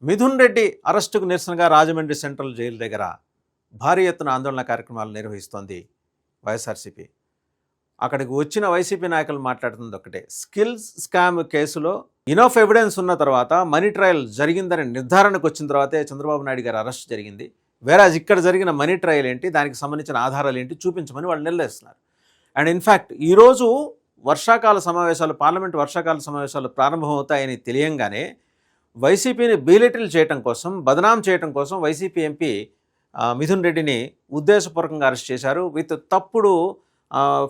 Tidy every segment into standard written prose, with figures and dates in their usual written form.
మిథున్ రెడ్డి అరెస్టుకు నిరసనగా Rajahmundry central jail దగ్గర భారీ ఎత్తున ఆందోళన కార్యక్రమాలు నిర్వహిస్తోంది వైఎస్ఆర్సీపీ. అక్కడికి వచ్చిన వైసీపీ నాయకులు మాట్లాడుతుంది ఒకటే, స్కిల్స్ స్కామ్ కేసులో ఇనఫ్ ఎవిడెన్స్ ఉన్న తర్వాత, మనీ ట్రయల్ జరిగిందని నిర్ధారణకు వచ్చిన తర్వాతే చంద్రబాబు నాయుడు గారి అరెస్ట్ జరిగింది. వేరాజ్ ఇక్కడ జరిగిన మనీ ట్రయల్ ఏంటి, దానికి సంబంధించిన ఆధారాలు ఏంటి చూపించమని వాళ్ళు నిలదీస్తున్నారు. అండ్ ఇన్ఫ్యాక్ట్ ఈరోజు వర్షాకాల సమావేశాలు, పార్లమెంట్ వర్షాకాల సమావేశాలు ప్రారంభమవుతాయని తెలియంగానే వైసీపీని బీలిటిల్ చేయటం కోసం, బదనాం చేయటం కోసం వైసీపీ ఎంపీ మిథున్ రెడ్డిని ఉద్దేశపూర్వకంగా అరెస్ట్ చేశారు. విత్ తప్పుడు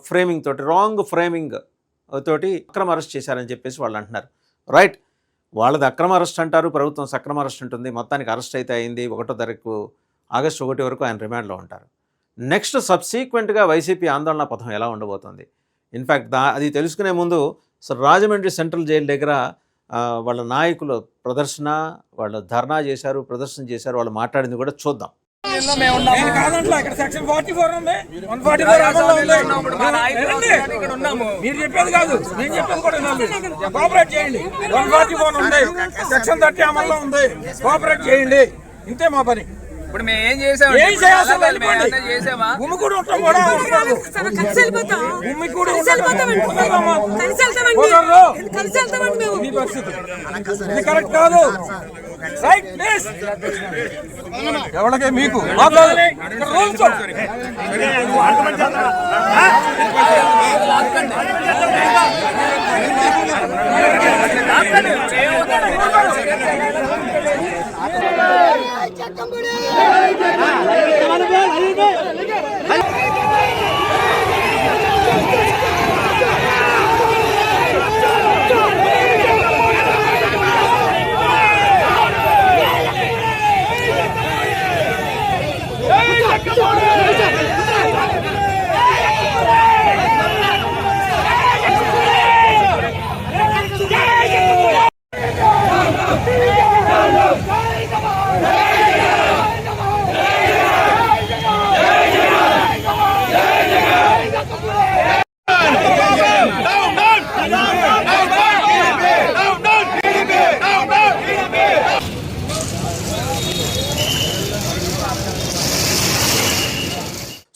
ఫ్రేమింగ్ తోటి, రాంగ్ ఫ్రేమింగ్ తోటి అక్రమ అరెస్ట్ చేశారని చెప్పేసి వాళ్ళు అంటున్నారు. రైట్, వాళ్ళది అక్రమ అరెస్ట్ అంటారు, ప్రభుత్వం సక్రమ అరెస్ట్ ఉంటుంది. మొత్తానికి అరెస్ట్ అయితే అయింది. 1వ తారీఖు ఆగస్టు 1 వరకు ఆయన రిమాండ్లో ఉంటారు. నెక్స్ట్ సబ్సీక్వెంట్గా వైసీపీ ఆందోళన పథం ఎలా ఉండబోతుంది? ఇన్ఫ్యాక్ట్ అది తెలుసుకునే ముందు రాజమండ్రి సెంట్రల్ జైలు దగ్గర వాళ్ళ నాయకులు ప్రదర్శన, వాళ్ళు ధర్నా చేశారు, ప్రదర్శన చేశారు, వాళ్ళు మాట్లాడింది కూడా చూద్దాం. మీరు చెప్పేది కాదు, నేను చెప్పేది కూడా కోఆపరేట్ చేయండి. 141 ఉంది, సెక్షన్ 30 అమల్లో ఉంది, కోఆపరేట్ చేయండి. ఇంతే మా పని. ఇప్పుడు మేము ఏం చేసాము? భూమి కూడా ఉంటాం, కూడా భూమి కూడా ఇది పరిస్థితి. ఇది కరెక్ట్ కాదు. రైట్ ప్లీజ్, ఎవరికే మీకు రూల్స్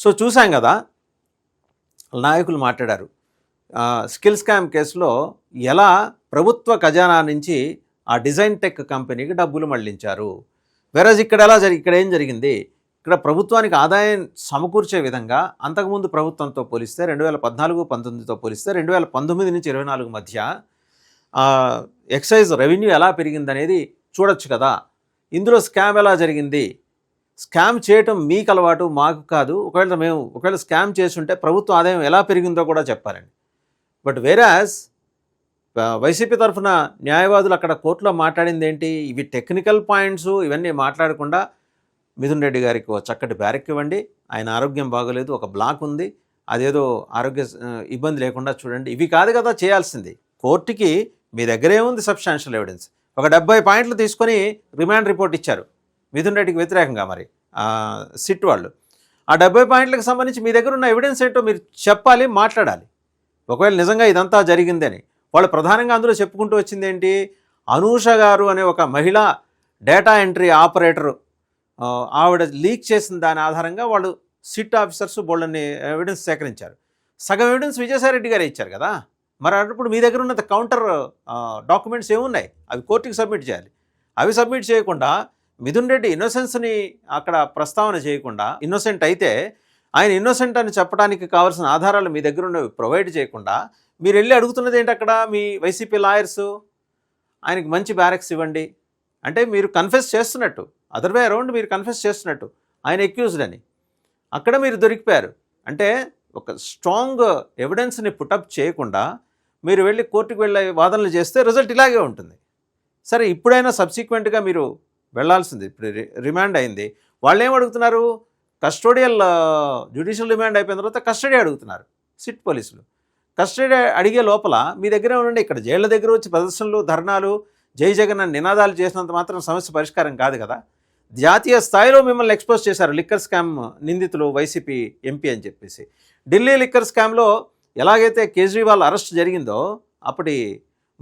సో చూసాం కదా, నాయకులు మాట్లాడారు. స్కిల్ స్కామ్ కేసులో ఎలా ప్రభుత్వ ఖజానా నుంచి ఆ డిజైన్ టెక్ కంపెనీకి డబ్బులు మళ్లించారు. వేరేజ్ ఇక్కడ ఏం జరిగింది, ఇక్కడ ప్రభుత్వానికి ఆదాయం సమకూర్చే విధంగా అంతకుముందు ప్రభుత్వంతో పోలిస్తే 2014-19తో పోలిస్తే 2019 నుంచి 24 మధ్య ఎక్సైజ్ రెవెన్యూ ఎలా పెరిగిందనేది చూడొచ్చు కదా. ఇందులో స్కామ్ ఎలా జరిగింది, స్కామ్ చేయటం మీకు అలవాటు, మాకు కాదు. ఒకవేళ స్కామ్ చేస్తుంటే ప్రభుత్వ ఆదాయం ఎలా పెరిగిందో కూడా చెప్పాలండి. బట్ వేరాజ్ వైసీపీ తరఫున న్యాయవాదులు అక్కడ కోర్టులో మాట్లాడింది ఏంటి, ఇవి టెక్నికల్ పాయింట్స్ ఇవన్నీ మాట్లాడకుండా మిథున్ రెడ్డి గారికి ఒక చక్కటి బ్యారెక్ ఇవ్వండి, ఆయన ఆరోగ్యం బాగోలేదు, ఒక బ్లాక్ ఉంది, అదేదో ఆరోగ్య ఇబ్బంది లేకుండా చూడండి. ఇవి కాదు కదా చేయాల్సింది. కోర్టుకి మీ దగ్గర ఏముంది సబ్స్టాన్షియల్ ఎవిడెన్స్. ఒక 70 పాయింట్లు తీసుకొని రిమాండ్ రిపోర్ట్ ఇచ్చారు మిథున్ రెడ్డికి వ్యతిరేకంగా. మరి సిట్ వాళ్ళు ఆ 70 పాయింట్లకు సంబంధించి మీ దగ్గర ఉన్న ఎవిడెన్స్ ఏంటో మీరు చెప్పాలి, మాట్లాడాలి. ఒకవేళ నిజంగా ఇదంతా జరిగిందని వాళ్ళు ప్రధానంగా అందులో చెప్పుకుంటూ వచ్చింది ఏంటి, అనూష గారు అనే ఒక మహిళా డేటా ఎంట్రీ ఆపరేటర్ ఆవిడ లీక్ చేసిన దాని ఆధారంగా వాళ్ళు సిట్ ఆఫీసర్స్ బోళ్ళని ఎవిడెన్స్ సేకరించారు. సగం ఎవిడెన్స్ విజయసాయిరెడ్డి గారే ఇచ్చారు కదా. మరి అప్పుడు మీ దగ్గర ఉన్న కౌంటర్ డాక్యుమెంట్స్ ఏమున్నాయి, అవి కోర్టుకి సబ్మిట్ చేయాలి. అవి సబ్మిట్ చేయకుండా మిథున్ రెడ్డి ఇన్నోసెన్స్ని అక్కడ ప్రస్తావన చేయకుండా, ఇన్నోసెంట్ అయితే ఆయన ఇన్నోసెంట్ అని చెప్పడానికి కావాల్సిన ఆధారాలు మీ దగ్గర ఉన్నవి ప్రొవైడ్ చేయకుండా మీరు వెళ్ళి అడుగుతున్నది ఏంటి, అక్కడ మీ వైసీపీ లాయర్స్ ఆయనకి మంచి బ్యారెక్స్ ఇవ్వండి అంటే మీరు కన్ఫెస్ చేస్తున్నట్టు, అదర్ వే అరౌండ్ మీరు కన్ఫెస్ చేస్తున్నట్టు ఆయన ఎక్యూజ్డ్ అని. అక్కడ మీరు దొరికిపోయారు. అంటే ఒక స్ట్రాంగ్ ఎవిడెన్స్ని పుటప్ చేయకుండా మీరు వెళ్ళి కోర్టుకు వెళ్ళే వాదనలు చేస్తే రిజల్ట్ ఇలాగే ఉంటుంది. సరే, ఇప్పుడైనా సబ్సిక్వెంట్గా మీరు వెళ్లాల్సింది. ఇప్పుడు రిమాండ్ అయింది, వాళ్ళు ఏం అడుగుతున్నారు, కస్టోడియల్ జ్యుడిషియల్ రిమాండ్ అయిపోయిన తర్వాత కస్టడీ అడుగుతున్నారు సిట్ పోలీసులు. కస్టడీ అడిగే లోపల మీ దగ్గర ఉండండి, ఇక్కడ జైళ్ళ దగ్గర వచ్చి ప్రదర్శనలు, ధర్నాలు, జై జగన్ అని నినాదాలు చేసినంత మాత్రం సమస్య పరిష్కారం కాదు కదా. జాతీయ స్థాయిలో మిమ్మల్ని ఎక్స్పోజ్ చేశారు లిక్కర్ స్కామ్ నిందితులు వైసీపీ ఎంపీ అని చెప్పేసి. ఢిల్లీ లిక్కర్ స్కామ్లో ఎలాగైతే కేజ్రీవాల్ అరెస్ట్ జరిగిందో అప్పటి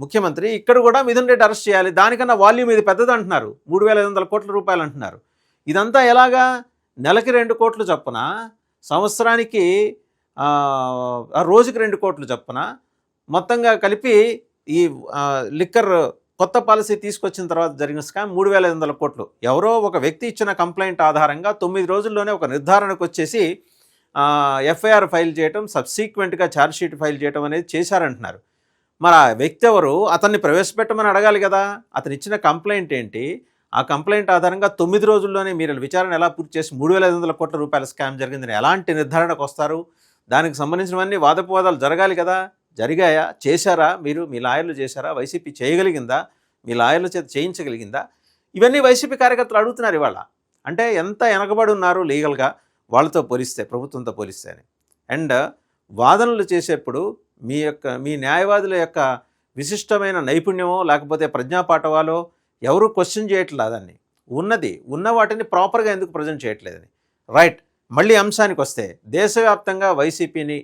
ముఖ్యమంత్రి. ఇక్కడ కూడా మిథున్ రెడ్డి అరెస్ట్ చేయాలి, దానికన్నా వాల్యూమ్ ఇది పెద్దది అంటున్నారు, 3,500 కోట్ల రూపాయలు అంటున్నారు. ఇదంతా ఎలాగా? నెలకి 2 కోట్లు చొప్పున, సంవత్సరానికి రోజుకి 2 కోట్లు చొప్పున, మొత్తంగా కలిపి ఈ లిక్కర్ కొత్త పాలసీ తీసుకొచ్చిన తర్వాత జరిగిన స్కామ్ 3,500 కోట్లు. ఎవరో ఒక వ్యక్తి ఇచ్చిన కంప్లైంట్ ఆధారంగా 9 రోజుల్లోనే ఒక నిర్ధారణకు వచ్చేసి ఎఫ్ఐఆర్ ఫైల్ చేయటం, సబ్సీక్వెంట్గా ఛార్జ్షీట్ ఫైల్ చేయటం అనేది చేశారంటున్నారు. మరి ఆ వ్యక్తి ఎవరు? అతన్ని ప్రవేశపెట్టమని అడగాలి కదా. అతను ఇచ్చిన కంప్లైంట్ ఏంటి? ఆ కంప్లైంట్ ఆధారంగా 9 రోజుల్లోనే మీరు విచారణ ఎలా పూర్తి చేసి 3,500 కోట్ల రూపాయల స్కామ్ జరిగిందని ఎలాంటి నిర్ధారణకు వస్తారు? దానికి సంబంధించినవన్నీ వాదోపవాదాలు జరగాలి కదా. జరిగాయా? చేశారా? మీరు మీ లాయర్లు చేశారా? వైసీపీ చేయగలిగిందా? మీ లాయర్ల చేత చేయించగలిగిందా? ఇవన్నీ వైసీపీ కార్యకర్తలు అడుగుతున్నారు ఇవాళ. అంటే ఎంత వెనకబడి ఉన్నారు లీగల్గా వాళ్ళతో పోలిస్తే, ప్రభుత్వంతో పోలిస్తే అని. అండ్ వాదనలు చేసేప్పుడు మీ న్యాయవాదుల యొక్క విశిష్టమైన నైపుణ్యమో లేకపోతే ప్రజ్ఞాపాఠవాలో ఎవరు క్వశ్చన్ చేయట్లేదు. దాన్ని ఉన్న వాటిని ప్రాపర్గా ఎందుకు ప్రజెంట్ చేయట్లేదని. రైట్, మళ్ళీ అంశానికి వస్తే, దేశవ్యాప్తంగా వైసీపీని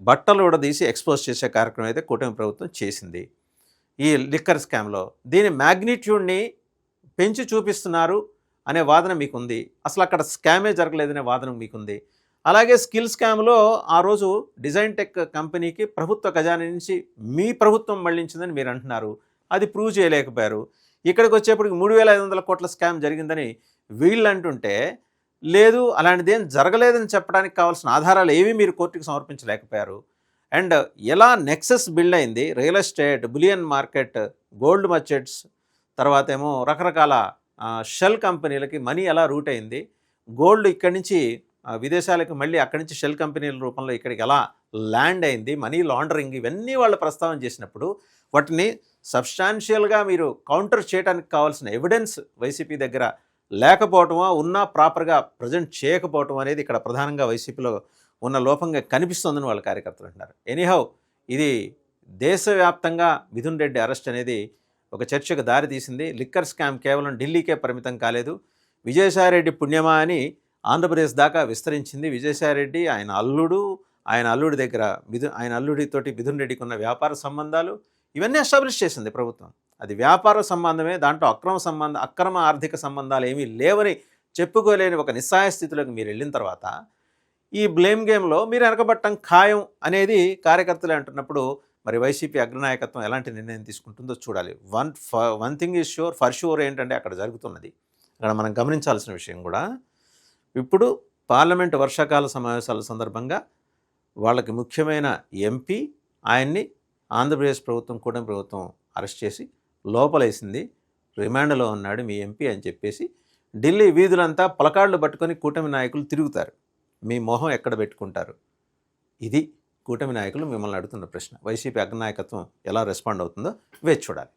బట్టలు ఉడదీసి ఎక్స్పోజ్ చేసే కార్యక్రమం అయితే కూటమి ప్రభుత్వం చేసింది ఈ లిక్కర్ స్కామ్లో. దీని మ్యాగ్నిట్యూడ్ని పెంచి చూపిస్తున్నారు అనే వాదన మీకుంది. అసలు అక్కడ స్కామే జరగలేదనే వాదన మీకుంది. అలాగే స్కిల్ స్కామ్లో ఆ రోజు డిజైన్ టెక్ కంపెనీకి ప్రభుత్వ ఖజానా నుంచి మీ ప్రభుత్వం మళ్లించిందని మీరు అంటున్నారు. అది ప్రూవ్ చేయలేకపోయారు. ఇక్కడికి వచ్చేప్పటికి 3,500 కోట్ల స్కామ్ జరిగిందని వీళ్ళు అంటుంటే, లేదు అలాంటిదేం జరగలేదని చెప్పడానికి కావాల్సిన ఆధారాలు ఏవి మీరు కోర్టుకు సమర్పించలేకపోయారు. అండ్ ఎలా నెక్సెస్ బిల్డ్ అయింది, real estate, bullion market, gold merchants, తర్వాత ఏమో రకరకాల షెల్ కంపెనీలకి మనీ ఎలా రూట్ అయింది, గోల్డ్ ఇక్కడి నుంచి విదేశాలకు మళ్ళీ అక్కడి నుంచి షెల్ కంపెనీల రూపంలో ఇక్కడికి ఎలా ల్యాండ్ అయింది, మనీ లాండరింగ్, ఇవన్నీ వాళ్ళు ప్రస్తావన చేసినప్పుడు వాటిని సబ్స్టాన్షియల్గా మీరు కౌంటర్ చేయడానికి కావాల్సిన ఎవిడెన్స్ వైసీపీ దగ్గర లేకపోవటమో, ఉన్నా ప్రాపర్గా ప్రజెంట్ చేయకపోవటం అనేది ఇక్కడ ప్రధానంగా వైసీపీలో ఉన్న లోపంగా కనిపిస్తోందని వాళ్ళ కార్యకర్తలు అంటున్నారు. ఎనీహౌ, ఇది దేశవ్యాప్తంగా మిథున్ రెడ్డి అరెస్ట్ అనేది ఒక చర్చకు దారితీసింది. లిక్కర్ స్కామ్ కేవలం ఢిల్లీకే పరిమితం కాలేదు, విజయసాయిరెడ్డి పుణ్యమా అని ఆంధ్రప్రదేశ్ దాకా విస్తరించింది. విజయసాయిరెడ్డి, ఆయన అల్లుడి దగ్గర ఆయన అల్లుడితోటి మిథున్ రెడ్డికి ఉన్న వ్యాపార సంబంధాలు, ఇవన్నీ ఎస్టాబ్లిష్ చేసింది ప్రభుత్వం. అది వ్యాపార సంబంధమే, దాంట్లో అక్రమ ఆర్థిక సంబంధాలు ఏమీ లేవని చెప్పుకోలేని ఒక నిస్సహాయ స్థితిలోకి మీరు వెళ్ళిన తర్వాత ఈ బ్లేమ్ గేమ్లో మీరు వెనకబట్టం ఖాయం అనేది కార్యకర్తలు అంటున్నప్పుడు మరి వైసీపీ అగ్రనాయకత్వం ఎలాంటి నిర్ణయం తీసుకుంటుందో చూడాలి. One thing is sure, for sure ఏంటంటే అక్కడ జరుగుతున్నది, అక్కడ మనం గమనించాల్సిన విషయం కూడా, ఇప్పుడు పార్లమెంటు వర్షాకాల సమావేశాల సందర్భంగా వాళ్ళకి ముఖ్యమైన ఎంపీ ఆయన్ని ఆంధ్రప్రదేశ్ ప్రభుత్వం, కూటమి ప్రభుత్వం అరెస్ట్ చేసి లోపలేసింది. రిమాండ్లో ఉన్నాడు మీ ఎంపీ అని చెప్పేసి ఢిల్లీ వీధులంతా ప్లకార్డులు పట్టుకొని కూటమి నాయకులు తిరుగుతారు. మీ మొహం ఎక్కడ పెట్టుకుంటారు? ఇది కూటమి నాయకులు మిమ్మల్ని అడుగుతున్న ప్రశ్న. వైసీపీ అగ్రనాయకత్వం ఎలా రెస్పాండ్ అవుతుందో వేచి చూడాలి.